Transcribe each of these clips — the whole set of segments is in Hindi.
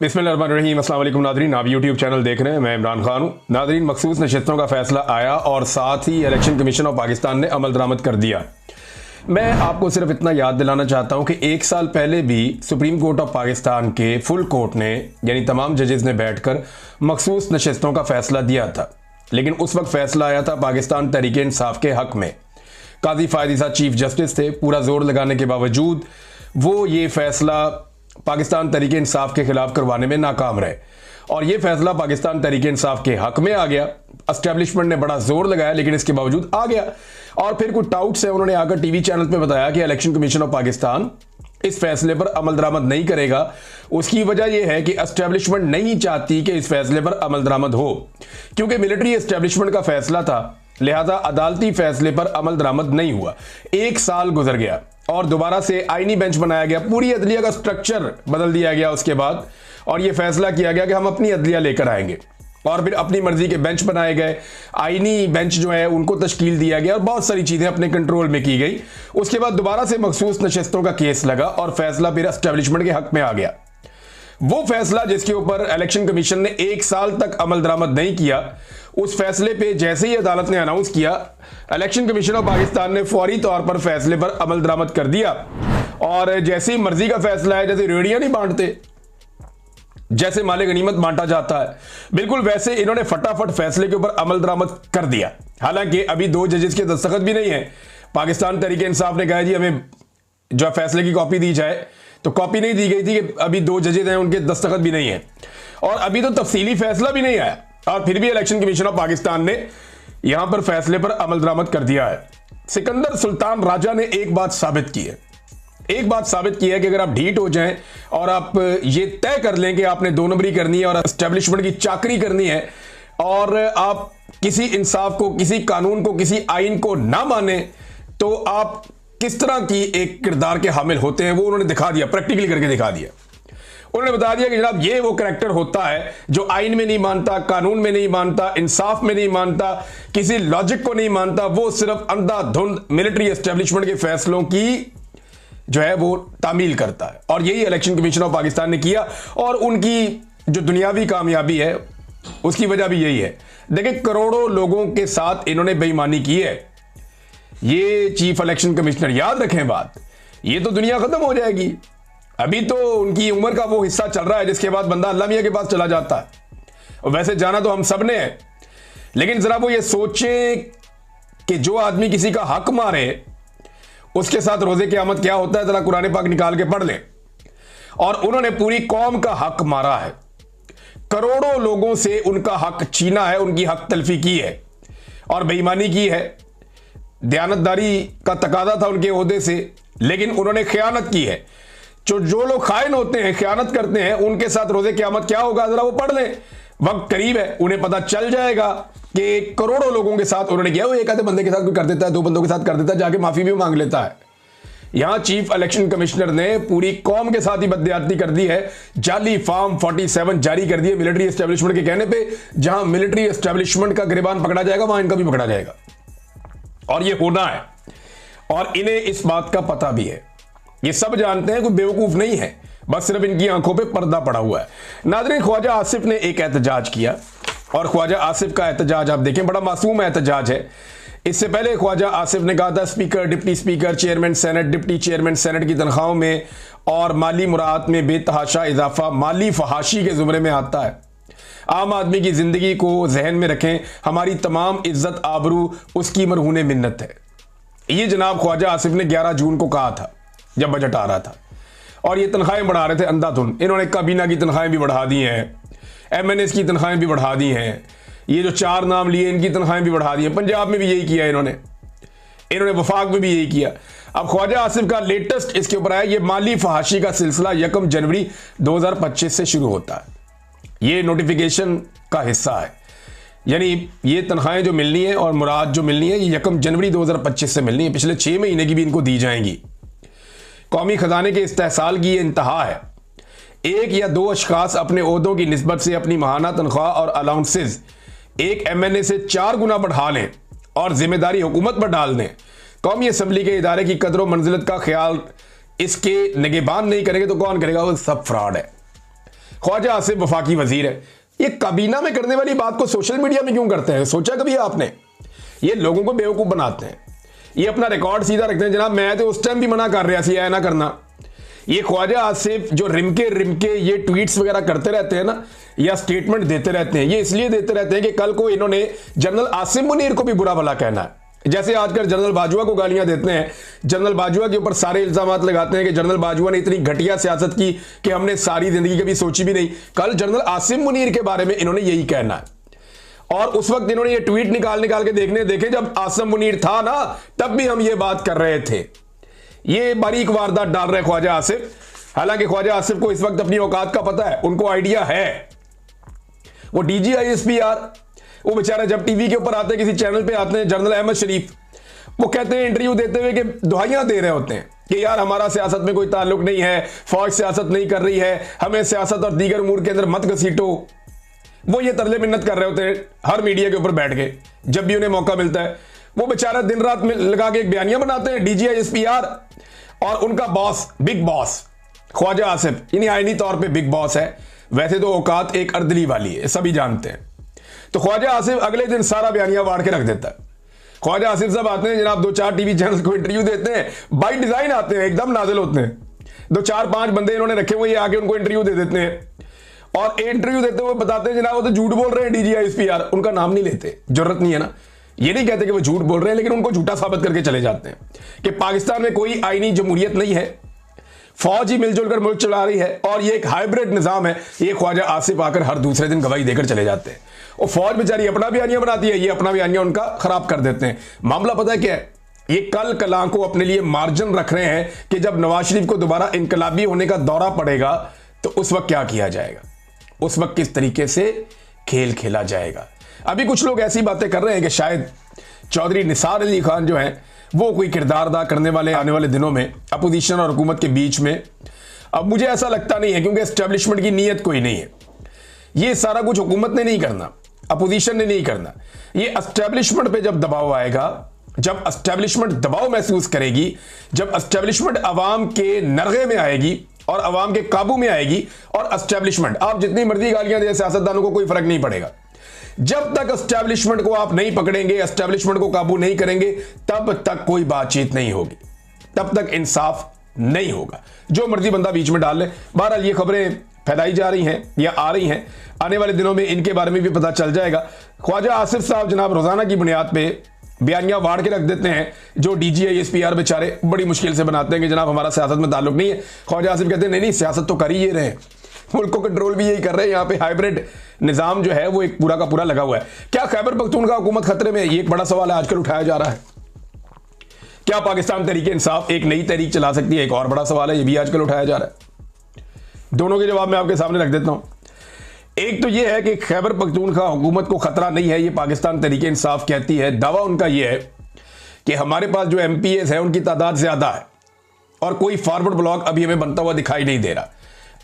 बिस्मिल्लाहिर्रहमानिर्रहीम। अस्सलाम वालेकुम नादरीन, आप यूट्यूब चैनल देख रहे हैं। मैं इमरान खान हूँ। नादरीन, मखसूस नशस्तों का फैसला आया और साथ ही इलेक्शन कमीशन ऑफ पाकिस्तान ने अमल दरामद कर दिया। मैं आपको सिर्फ इतना याद दिलाना चाहता हूँ कि एक साल पहले भी सुप्रीम कोर्ट ऑफ पाकिस्तान के फुल कोर्ट ने यानी तमाम जजेस ने बैठकर मखसूस नशस्तों का फैसला दिया था, लेकिन उस वक्त फैसला आया था पाकिस्तान तहरीक इंसाफ के हक में। काजी फायदी साहब चीफ जस्टिस थे। पूरा जोर लगाने के बावजूद वो ये फैसला पाकिस्तान तहरीक इंसाफ के खिलाफ करवाने में नाकाम रहे और ये फैसला पाकिस्तान तहरीक इंसाफ के हक में आ गया। एस्टेब्लिशमेंट ने बड़ा जोर लगाया लेकिन इसके बावजूद आ गया और फिर कुछ डाउट्स है, उन्होंने आकर टीवी चैनल पे बताया कि इलेक्शन कमीशन ऑफ पाकिस्तान इस फैसले पर अमल दरामद नहीं करेगा। उसकी वजह यह है कि एस्टेब्लिशमेंट नहीं चाहती कि इस फैसले पर अमल दरामद हो, क्योंकि मिलिट्री एस्टेब्लिशमेंट का फैसला था, लिहाजा अदालती फैसले पर अमल दरामद नहीं हुआ। एक साल गुजर गया और दोबारा से आईनी बेंच बनाया गया, पूरी अदलिया का स्ट्रक्चर बदल दिया गया उसके बाद, और यह फैसला किया गया कि हम अपनी अदलिया लेकर आएंगे और फिर अपनी मर्जी के बेंच बनाए गए। आईनी बेंच जो है उनको तश्कील दिया गया और बहुत सारी चीजें अपने कंट्रोल में की गई। उसके बाद दोबारा से मखसूस नशस्तों का केस लगा और फैसला फिर एस्टेब्लिशमेंट के हक में आ गया। वो फैसला जिसके ऊपर इलेक्शन कमीशन ने एक साल तक अमल दरामद नहीं किया, उस फैसले पे जैसे ही अदालत ने अनाउंस किया, इलेक्शन कमीशन ऑफ पाकिस्तान ने फौरी तौर पर फैसले पर अमल दरामद कर दिया। और जैसे ही मर्जी का फैसला है, जैसे रेडियां नहीं बांटते, जैसे माले गनीमत बांटा जाता है, बिल्कुल वैसे इन्होंने फटाफट फैसले के ऊपर अमल दरामद कर दिया। हालांकि अभी दो जजेस के दस्तखत भी नहीं है। पाकिस्तान तहरीक इंसाफ ने कहा जी हमें जो फैसले की कॉपी दी जाए, तो कॉपी नहीं दी गई थी कि अभी दो जजेस हैं, उनके दस्तखत भी नहीं है और अभी तो तफसीली फैसला भी नहीं आया और फिर भी इलेक्शन कमीशन ऑफ पाकिस्तान ने यहां पर फैसले पर अमल दरामद कर दिया है। सिकंदर सुल्तान राजा ने एक बात साबित की है, कि अगर आप ढीठ हो जाएं और आप ये तय कर लें कि आपने दो नंबरी करनी है और एस्टेब्लिशमेंट की चाकरी करनी है और आप किसी इंसाफ को, किसी कानून को, किसी आइन को ना माने, तो आप किस तरह की एक किरदार के हामिल होते हैं वो उन्होंने दिखा दिया, प्रैक्टिकली करके दिखा दिया। उन्होंने बता दिया कि जनाब ये वो करैक्टर होता है जो आइन में नहीं मानता, कानून में नहीं मानता, इंसाफ में नहीं मानता, किसी लॉजिक को नहीं मानता, वो सिर्फ अंधाधुंध मिलिट्री एस्टेब्लिशमेंट के फैसलों की जो है वो तामील करता है। और यही इलेक्शन कमीशन ऑफ पाकिस्तान ने किया और उनकी जो दुनियावी कामयाबी है उसकी वजह भी यही है। देखिए, करोड़ों लोगों के साथ इन्होंने बेईमानी की है। ये चीफ इलेक्शन कमिश्नर, याद रखें बात, ये तो दुनिया खत्म हो जाएगी। अभी तो उनकी उम्र का वो हिस्सा चल रहा है जिसके बाद बंदा अल्लाह मियां के पास चला जाता है, और वैसे जाना तो हम सब ने है, लेकिन जरा वो ये सोचें कि जो आदमी किसी का हक मारे उसके साथ रोजे क़यामत क्या होता है, जरा कुरान पाक निकाल के पढ़ लें। और उन्होंने पूरी कौम का हक मारा है, करोड़ों लोगों से उनका हक छीना है, उनकी हक तलफी की है और बेईमानी की है। दयानतदारी का तकादा था उनके ओहदे से, लेकिन उन्होंने खयानत की है। जो लोग खाइन होते हैं, खयानत करते हैं, उनके साथ रोजे क़यामत क्या होगा जरा वो पढ़ लें, वक्त करीब है, उन्हें पता चल जाएगा कि करोड़ों लोगों के साथ उन्होंने किया। वो एक आधे बंदे के साथ कोई कर देता है, दो बंदों के साथ कर देता है, जाके माफी भी मांग लेता है। यहां चीफ इलेक्शन कमिश्नर ने पूरी कौम के साथ ही बददियाती कर दी है। जाली फॉर्म 47 जारी कर दिए मिलिट्री एस्टेब्लिशमेंट के कहने पे। जहां मिलिट्री एस्टेब्लिशमेंट का गिरबान पकड़ा जाएगा वहां इनका भी पकड़ा जाएगा और ये होना है और इन्हें इस बात का पता भी है। ये सब जानते हैं, कोई बेवकूफ नहीं है, बस सिर्फ इनकी आंखों पे पर्दा पड़ा हुआ है। नाज़रीन, ख्वाजा आसिफ ने एक एहतजाज किया और ख्वाजा आसिफ का एहतजाज आप देखें, बड़ा मासूम एहतजाज है। इससे पहले ख्वाजा आसिफ ने कहा था speaker, deputy speaker, chairman senate, deputy chairman senate की तनख्वाहों में और माली मुराद में बेतहाशा इजाफा माली फहाशी के जुमरे में आता है। आम आदमी की जिंदगी को जहन में रखें, हमारी तमाम इज्जत आबरू उसकी मरहूने मिन्नत है। ये जनाब ख्वाजा आसिफ ने 11 जून को कहा था जब बजट आ रहा था और ये तनख्वाहें बढ़ा रहे थे अंधाधुंध। इन्होंने काबीना की तनख्वाहें भी बढ़ा दी हैं, MNAs की तनख्वाहें भी बढ़ा दी हैं, ये जो 4 नाम लिए इनकी तनख्वाहें भी बढ़ा दी हैं। पंजाब में भी यही किया इन्होंने वफाक में भी यही किया। अब ख्वाजा आसिफ का लेटेस्ट इसके ऊपर आया, ये माली फहाशी का सिलसिला 1 जनवरी 2025 से शुरू होता है। ये नोटिफिकेशन का हिस्सा है, यानी ये तनख्वाहें जो मिलनी है और मुराद जो मिलनी है ये 1 जनवरी 2025 से मिलनी है। पिछले 6 महीने की भी इनको दी जाएंगी। कौमी खजाने के इस्तेहसाल की ये इंतहा है। एक या दो अशखास अपने ओहदों की निस्बत से अपनी माहाना तनख्वाह और अलाउंसेस एक MNA से 4 गुना बढ़ा लें और जिम्मेदारी हुकूमत पर डाल दें। कौमी असम्बली के इदारे की कदर व मंजिलत का ख्याल इसके निगहबान नहीं करेंगे तो कौन करेगा? वो सब फ्रॉड है। ख्वाजा आसिफ वफाकी वजीर है। ये काबीना में करने वाली बात को सोशल मीडिया में क्यों करते हैं? सोचा कभी आपने? ये लोगों को बेवकूफ बनाते हैं, ये अपना रिकॉर्ड सीधा रखते हैं। जनाब मैं तो उस टाइम भी मना कर रहा सी ना करना। ये ख्वाजा आसिफ जो रिमके ये ट्वीट्स वगैरह करते रहते हैं ना, या स्टेटमेंट देते रहते हैं, ये इसलिए देते रहते हैं कि कल को इन्होंने जनरल आसिम मुनीर को भी बुरा भला कहना है। जैसे आजकल जनरल बाजवा को गालियां देते हैं, जनरल बाजवा के ऊपर सारे इल्जाम लगाते हैं कि जनरल बाजवा ने इतनी घटिया सियासत की कि हमने सारी जिंदगी कभी सोची भी नहीं। कल जनरल आसिम मुनीर के बारे में इन्होंने यही कहना है। और उस वक्त इन्होंने ये ट्वीट निकाल के देखे जब आसिम मुनीर था ना, तब भी हम ये बात कर रहे थे। ये बारीक वारदात डाल रहे ख्वाजा आसिफ। हालांकि ख्वाजा आसिफ को इस वक्त अपनी औकात का पता है, उनको आइडिया है। वो DGISPR, वो बेचारा जब टीवी के ऊपर आते हैं, किसी चैनल पे आते हैं, जनरल अहमद शरीफ, वो कहते हैं इंटरव्यू देते हुए कि दुहाइयां दे रहे होते हैं कि यार हमारा सियासत में कोई ताल्लुक नहीं है, फौज सियासत नहीं कर रही है, हमें सियासत और दीगर उमूर के अंदर मत घसीटो। वो ये तरले मिन्नत कर रहे होते हैं हर मीडिया के ऊपर बैठ के, जब भी उन्हें मौका मिलता है। वो बेचारा दिन रात में लगा के एक बयानियां बनाते हैं DGISPR, और उनका boss, big boss Khawaja Asif, यानी आईनी तौर पे बिग बॉस है, वैसे तो औकात एक अर्दली वाली है, सभी जानते हैं। तो ख्वाजा आसिफ अगले दिन सारा बयानियां वाड़ के रख देता है। ख्वाजा आसिफ साहब आते हैं जनाब, 2-4 टीवी चैनल को इंटरव्यू देते हैं, बाई डिजाइन आते हैं, एकदम नाजिल होते हैं। 2-4-5 बंदे इन्होंने रखे हुए, ये आके उनको इंटरव्यू दे देते हैं, और इंटरव्यू देते हुए बताते हैं जनाब वो तो झूठ बोल रहे हैं DGISPR, उनका नाम नहीं लेते, जरूरत नहीं है ना, ये नहीं कहते कि वो झूठ बोल रहे हैं, लेकिन उनको झूठा साबित करके चले जाते हैं कि पाकिस्तान में कोई आईनी जमहूरियत नहीं है, फौज ही मिलजुल कर मुल्क चला रही है, और ये एक हाइब्रिड निजाम है। ये ख्वाजा आसिफ आकर हर दूसरे दिन गवाही देकर चले जाते हैं। और फौज बेचारी अपना बयानिया बनाती है, ये अपना बयानिया उनका खराब कर देते हैं। मामला पता है क्या है? ये कल कलां को अपने लिए मार्जिन रख रहे हैं कि जब नवाज शरीफ को दोबारा इनकलाबी होने का दौरा पड़ेगा तो उस वक्त क्या किया जाएगा, उस वक्त किस तरीके से खेल खेला जाएगा। अभी कुछ लोग ऐसी बातें कर रहे हैं कि शायद चौधरी निसार अली खान जो है वो कोई किरदार अदा करने वाले आने वाले दिनों में अपोजिशन और हुकूमत के बीच में। अब मुझे ऐसा लगता नहीं है, क्योंकि एस्टेब्लिशमेंट की नीयत कोई नहीं है। ये सारा कुछ हुकूमत ने नहीं करना, अपोजिशन ने नहीं करना। ये एस्टेब्लिशमेंट पे जब दबाव आएगा, जब एस्टेब्लिशमेंट दबाव महसूस करेगी, जब एस्टेब्लिशमेंट अवाम के नरगे में आएगी और अवाम के काबू में आएगी, और एस्टेब्लिशमेंट, आप जितनी मर्जी गालियां दें सियासतदानों को, कोई फर्क नहीं पड़ेगा। जब तक एस्टेब्लिशमेंट को आप नहीं पकड़ेंगे, एस्टेब्लिशमेंट को काबू नहीं करेंगे, तब तक कोई बातचीत नहीं होगी, तब तक इंसाफ नहीं होगा। जो मर्जी बंदा बीच में डाल ले। बहरहाल ये खबरें फैलाई जा रही हैं या आ रही हैं, आने वाले दिनों में इनके बारे में भी पता चल जाएगा। ख्वाजा आसिफ साहब जनाब रोजाना की बुनियाद पे बयानियां वाड़ के रख देते हैं, जो DGISPR बेचारे बड़ी मुश्किल से बनाते हैं कि जनाब हमारा सियासत में ताल्लुक नहीं है। ख्वाजा आसिफ कहते हैं नहीं नहीं, सियासत तो कर ही ये रहे हैं, मुल्क को कंट्रोल भी यही कर रहे हैं। यहाँ पे हाइब्रिड निजाम जो है वो एक पूरा का पूरा लगा हुआ है। क्या खैबर पख्तूनख्वा हुकूमत खतरे में? ये एक बड़ा सवाल है, आजकल उठाया जा रहा है। क्या पाकिस्तान तहरीक इंसाफ एक नई तहरीक चला सकती है? एक और बड़ा सवाल है, ये भी आजकल उठाया जा रहा है। दोनों के जवाब मैं आपके सामने रख देता हूं। एक तो यह है कि खैबर पख्तूनख्वा हुकूमत को खतरा नहीं है, ये पाकिस्तान तहरीक इंसाफ कहती है। दावा उनका यह है कि हमारे पास जो MPAs है उनकी तादाद ज्यादा है, और कोई फॉरवर्ड ब्लॉक अभी हमें बनता हुआ दिखाई नहीं दे रहा।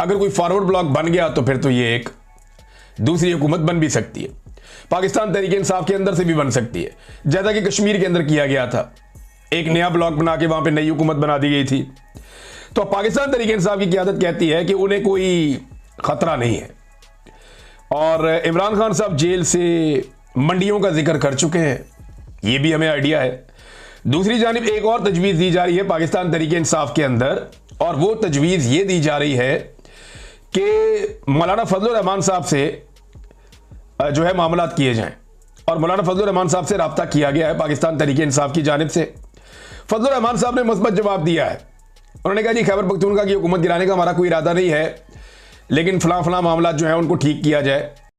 अगर कोई फॉरवर्ड ब्लॉक बन गया तो फिर तो ये एक दूसरी हुकूमत बन भी सकती है, पाकिस्तान तहरीक इंसाफ के अंदर से भी बन सकती है, जैसा कि कश्मीर के अंदर किया गया था। एक नया ब्लॉक बना के वहां पे नई हुकूमत बना दी गई थी। तो पाकिस्तान तहरीक इंसाफ की क़यादत कहती है कि उन्हें कोई खतरा नहीं है। और इमरान खान साहब जेल से मंडियों का जिक्र कर चुके हैं, ये भी हमें आइडिया है। दूसरी जानिब एक और तजवीज़ दी जा रही है पाकिस्तान तहरीक इंसाफ के अंदर, और वो तजवीज़ ये दी जा रही है कि मौलाना फजलुर रहमान साहब से जो है मामलात किए जाएं। और मौलाना फजलुर रहमान साहब से रब्ता किया गया है पाकिस्तान तहरीक इंसाफ की जानिब से। फजलुर रहमान साहब ने मुस्बत जवाब दिया है। उन्होंने कहा जी खैबर पख्तूनख्वा की हुकूमत गिराने का हमारा कोई इरादा नहीं है, लेकिन फलां फलां मामला जो है उनको ठीक किया जाए।